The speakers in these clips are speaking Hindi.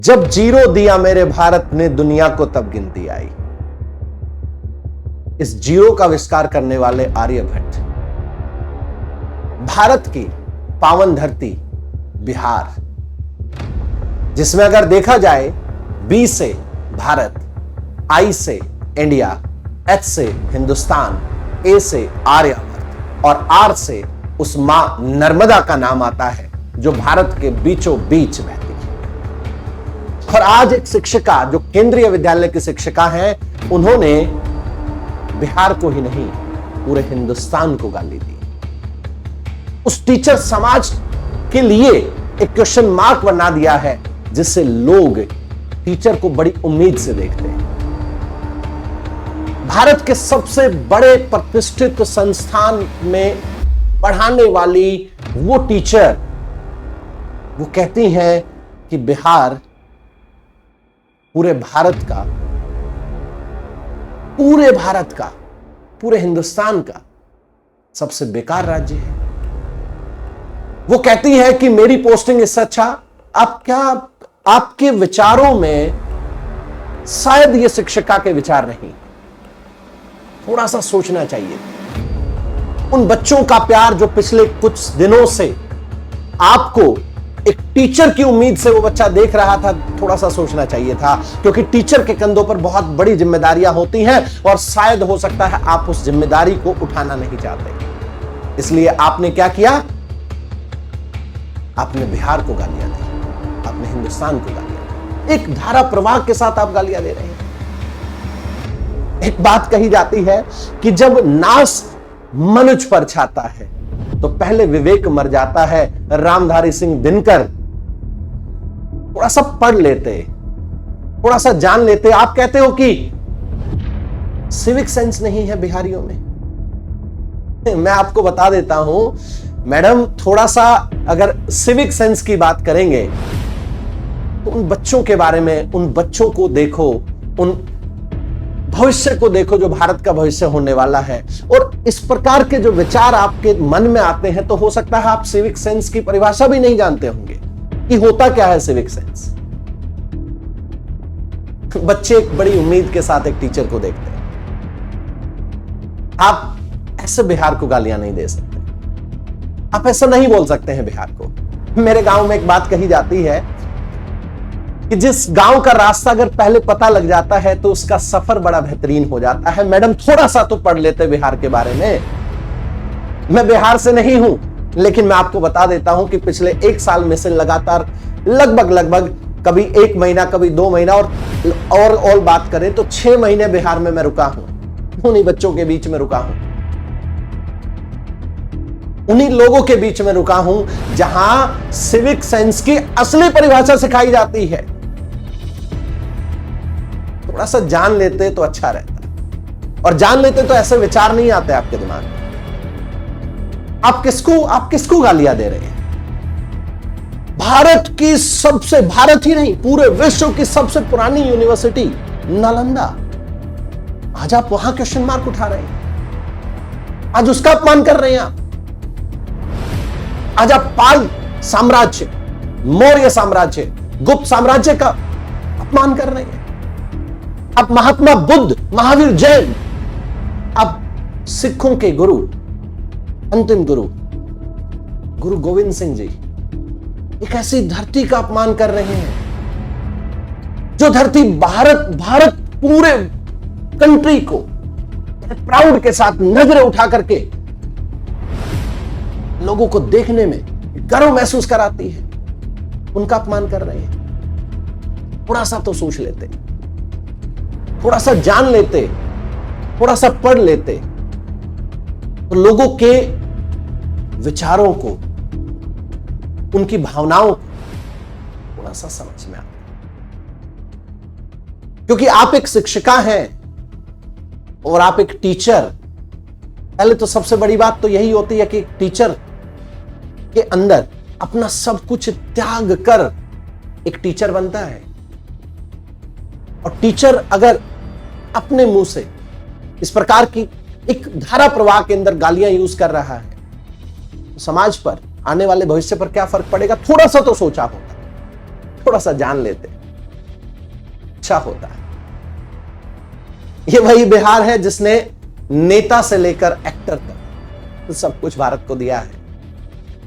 जब जीरो दिया मेरे भारत ने दुनिया को तब गिनती आई। इस जीरो का आविष्कार करने वाले आर्यभट्ट। भारत की पावन धरती बिहार, जिसमें अगर देखा जाए बी से भारत, आई से इंडिया, एच से हिंदुस्तान, ए से आर्यभट्ट और आर से उस मां नर्मदा का नाम आता है जो भारत के बीचों बीच बहती है। और आज एक शिक्षिका जो केंद्रीय विद्यालय की शिक्षिका हैं, उन्होंने बिहार को ही नहीं पूरे हिंदुस्तान को गाली दी। उस टीचर समाज के लिए एक क्वेश्चन मार्क बना दिया है, जिससे लोग टीचर को बड़ी उम्मीद से देखते हैं। भारत के सबसे बड़े प्रतिष्ठित संस्थान में पढ़ाने वाली वो टीचर, वो कहती हैं कि बिहार पूरे भारत का, पूरे हिंदुस्तान का सबसे बेकार राज्य है। वो कहती है कि मेरी पोस्टिंग इससे अच्छा, आपके विचारों में शायद ये शिक्षिका के विचार नहीं, थोड़ा सा सोचना चाहिए। उन बच्चों का प्यार जो पिछले कुछ दिनों से आपको एक टीचर की उम्मीद से वो बच्चा देख रहा था, थोड़ा सा सोचना चाहिए था, क्योंकि टीचर के कंधों पर बहुत बड़ी जिम्मेदारियां होती हैं और शायद हो सकता है आप उस जिम्मेदारी को उठाना नहीं चाहते। इसलिए आपने क्या किया? आपने बिहार को गालियां दी, आपने हिंदुस्तान को गालियां दी। एक धारा प्रवाह के साथ आप गालियां दे रहे हैं। एक बात कही जाती है कि जब नाश मनुज पर छाता है तो पहले विवेक मर जाता है। रामधारी सिंह दिनकर थोड़ा सा पढ़ लेते, थोड़ा सा जान लेते। आप कहते हो कि सिविक सेंस नहीं है बिहारियों में। मैं आपको बता देता हूं मैडम, थोड़ा सा अगर सिविक सेंस की बात करेंगे तो उन बच्चों के बारे में, उन बच्चों को देखो, उन भविष्य को देखो जो भारत का भविष्य होने वाला है। और इस प्रकार के जो विचार आपके मन में आते हैं तो हो सकता है आप सिविक सेंस की परिभाषा भी नहीं जानते होंगे कि होता क्या है सिविक सेंस। बच्चे एक बड़ी उम्मीद के साथ एक टीचर को देखते हैं। आप ऐसे बिहार को गालियां नहीं दे सकते, आप ऐसा नहीं बोल सकते हैं बिहार को। मेरे गांव में एक बात कही जाती है कि जिस गांव का रास्ता अगर पहले पता लग जाता है तो उसका सफर बड़ा बेहतरीन हो जाता है। मैडम, थोड़ा सा तो पढ़ लेते बिहार के बारे में। मैं बिहार से नहीं हूं, लेकिन मैं आपको बता देता हूं कि पिछले एक साल में से लगातार लगभग कभी 1 महीना, कभी 2 महीना और बात करें तो 6 महीने बिहार में मैं रुका हूं। उन्हीं बच्चों के बीच में रुका हूं, उन्हीं लोगों के बीच में रुका हूं जहां सिविक सेंस की असली परिभाषा सिखाई जाती है। थोड़ा सा जान लेते तो अच्छा रहता, और जान लेते तो ऐसे विचार नहीं आते आपके दिमाग में। आप किसको गालियां दे रहे हैं? भारत ही नहीं, पूरे विश्व की सबसे पुरानी यूनिवर्सिटी नालंदा, आज आप वहां क्वेश्चन मार्क उठा रहे हैं, आज उसका अपमान कर रहे हैं आप। आज आप पाल साम्राज्य, मौर्य साम्राज्य, गुप्त साम्राज्य का अपमान कर रहे हैं। अब महात्मा बुद्ध, महावीर जैन, अब सिखों के गुरु, अंतिम गुरु गोविंद सिंह जी एक ऐसी धरती का अपमान कर रहे हैं जो धरती भारत पूरे कंट्री को प्राउड के साथ नजरें उठा करके लोगों को देखने में गर्व महसूस कराती है, उनका अपमान कर रहे हैं। थोड़ा सा तो सोच लेते, थोड़ा सा जान लेते, थोड़ा सा पढ़ लेते तो लोगों के विचारों को, उनकी भावनाओं को थोड़ा सा समझ में आता। क्योंकि आप एक शिक्षिका हैं और आप एक टीचर। पहले तो सबसे बड़ी बात तो यही होती है कि टीचर के अंदर अपना सब कुछ त्याग कर एक टीचर बनता है। और टीचर अगर अपने मुंह से इस प्रकार की एक धारा प्रवाह के अंदर गालियां यूज कर रहा है तो समाज पर, आने वाले भविष्य पर क्या फर्क पड़ेगा? थोड़ा सा तो सोचा होता, थोड़ा सा जान लेते। अच्छा होता है। ये वही बिहार है जिसने नेता से लेकर एक्टर तक तो सब कुछ भारत को दिया है।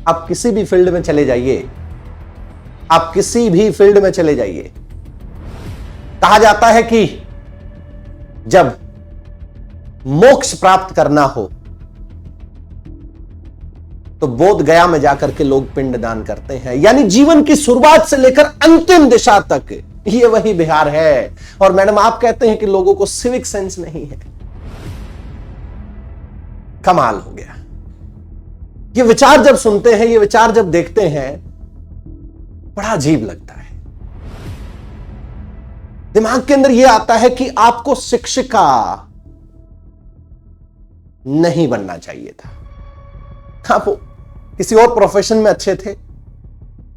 आप किसी भी फील्ड में चले जाइए, आप किसी भी फील्ड में चले जाइए, कहा जाता है कि जब मोक्ष प्राप्त करना हो तो बोध गया में जाकर के लोग पिंडदान करते हैं। यानी जीवन की शुरुआत से लेकर अंतिम दिशा तक ये वही बिहार है। और मैडम आप कहते हैं कि लोगों को सिविक सेंस नहीं है। कमाल हो गया। ये विचार जब सुनते हैं, ये विचार जब देखते हैं, बड़ा अजीब लगता है। दिमाग के अंदर यह आता है कि आपको शिक्षिका नहीं बनना चाहिए था, आप किसी और प्रोफेशन में अच्छे थे।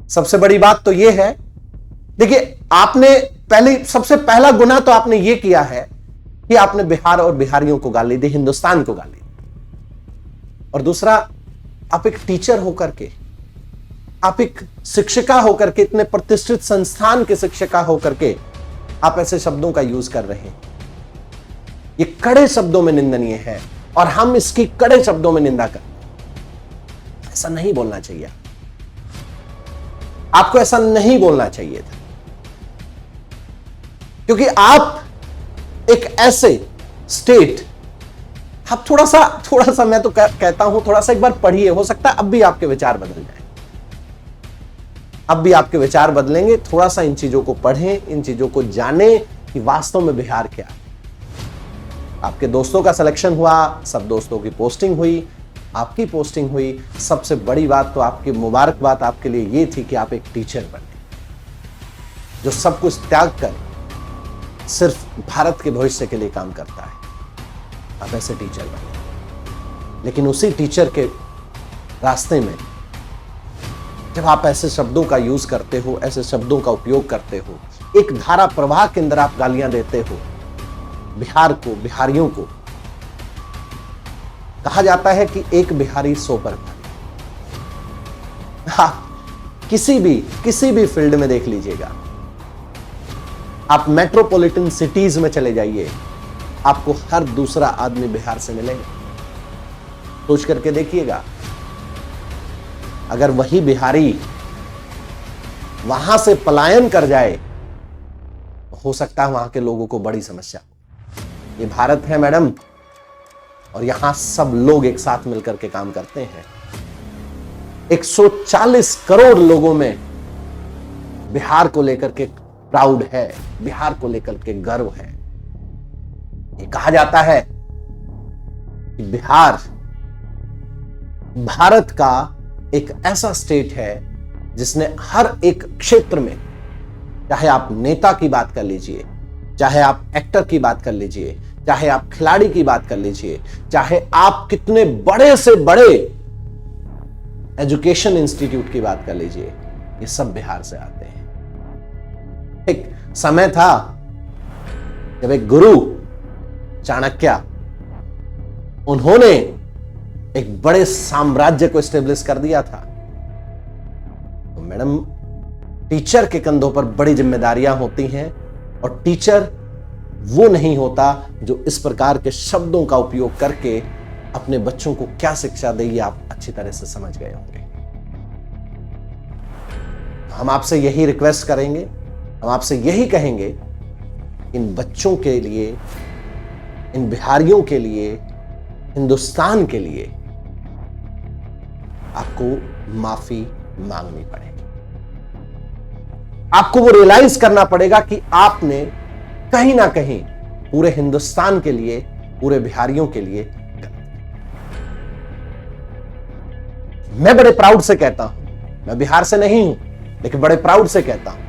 सबसे बड़ी बात तो यह है, देखिए आपने सबसे पहला गुनाह तो आपने यह किया है कि आपने बिहार और बिहारियों को गाली दी, हिंदुस्तान को गाली दी। और दूसरा, आप एक टीचर होकर के, आप एक शिक्षिका होकर के, इतने प्रतिष्ठित संस्थान के शिक्षिका होकर के आप ऐसे शब्दों का यूज कर रहे हैं। ये कड़े शब्दों में निंदनीय है और हम इसकी कड़े शब्दों में निंदा करते हैं। ऐसा नहीं बोलना चाहिए, आपको ऐसा नहीं बोलना चाहिए था, क्योंकि आप एक ऐसे स्टेट, आप थोड़ा सा मैं तो कहता हूं थोड़ा सा एक बार पढ़िए, हो सकता है अब भी आपके विचार बदल जाए, अब भी आपके विचार बदलेंगे। थोड़ा सा इन चीजों को पढ़ें, इन चीजों को जानें कि वास्तव में बिहार क्या है। आपके दोस्तों का सिलेक्शन हुआ, सब दोस्तों की पोस्टिंग हुई, आपकी पोस्टिंग हुई। सबसे बड़ी बात तो आपकी मुबारकबाद आपके लिए ये थी कि आप एक टीचर बने, जो सब कुछ त्याग कर सिर्फ भारत के भविष्य के लिए काम करता है। आप ऐसे टीचर बने, लेकिन उसी टीचर के रास्ते में जब आप ऐसे शब्दों का यूज करते हो, ऐसे शब्दों का उपयोग करते हो, एक धारा प्रवाह के अंदर आप गालियां देते हो बिहार को, बिहारियों को। कहा जाता है कि एक बिहारी 100 पर भारी। आप किसी भी फील्ड में देख लीजिएगा, आप मेट्रोपॉलिटन सिटीज में चले जाइए, आपको हर दूसरा आदमी बिहार से मिलेगा। सोच करके देखिएगा, अगर वही बिहारी वहां से पलायन कर जाए तो हो सकता है वहां के लोगों को बड़ी समस्या हो। ये भारत है मैडम, और यहां सब लोग एक साथ मिलकर के काम करते हैं। 140 करोड़ लोगों में बिहार को लेकर के प्राउड है, बिहार को लेकर के गर्व है। ये कहा जाता है कि बिहार भारत का एक ऐसा स्टेट है जिसने हर एक क्षेत्र में, चाहे आप नेता की बात कर लीजिए, चाहे आप एक्टर की बात कर लीजिए, चाहे आप खिलाड़ी की बात कर लीजिए, चाहे आप कितने बड़े से बड़े एजुकेशन इंस्टीट्यूट की बात कर लीजिए, ये सब बिहार से आते हैं। एक समय था जब एक गुरु चाणक्य, उन्होंने एक बड़े साम्राज्य को एस्टेब्लिश कर दिया था। तो मैडम, टीचर के कंधों पर बड़ी जिम्मेदारियां होती हैं, और टीचर वो नहीं होता जो इस प्रकार के शब्दों का उपयोग करके अपने बच्चों को क्या शिक्षा दे, ये आप अच्छी तरह से समझ गए होंगे। हम आपसे यही रिक्वेस्ट करेंगे, हम आपसे यही कहेंगे, इन बच्चों के लिए, इन बिहारियों के लिए, हिंदुस्तान के लिए आपको माफी मांगनी पड़ेगी। आपको वो रियलाइज करना पड़ेगा कि आपने कहीं ना कहीं पूरे हिंदुस्तान के लिए, पूरे बिहारियों के लिए गलत। मैं बड़े प्राउड से कहता हूं, मैं बिहार से नहीं हूं, लेकिन बड़े प्राउड से कहता हूं,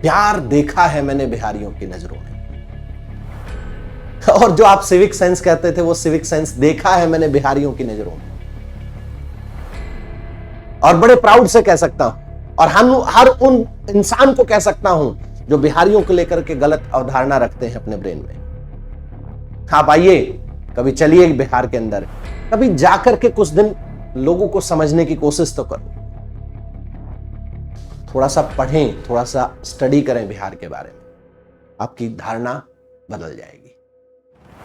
प्यार देखा है मैंने बिहारियों की नजरों में। और जो आप सिविक सेंस कहते थे, वो सिविक सेंस देखा है मैंने बिहारियों की नजरों में। और बड़े प्राउड से कह सकता हूं, और हम हर उन इंसान को कह सकता हूं जो बिहारियों को लेकर के गलत अवधारणा रखते हैं अपने ब्रेन में। आप आइए, कभी चलिए बिहार के अंदर, कभी जाकर के कुछ दिन लोगों को समझने की कोशिश तो करो। थोड़ा सा पढ़ें, थोड़ा सा स्टडी करें बिहार के बारे में, आपकी धारणा बदल जाएगी।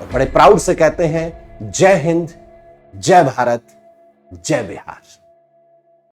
और बड़े प्राउड से कहते हैं, जय हिंद, जय भारत, जय बिहार।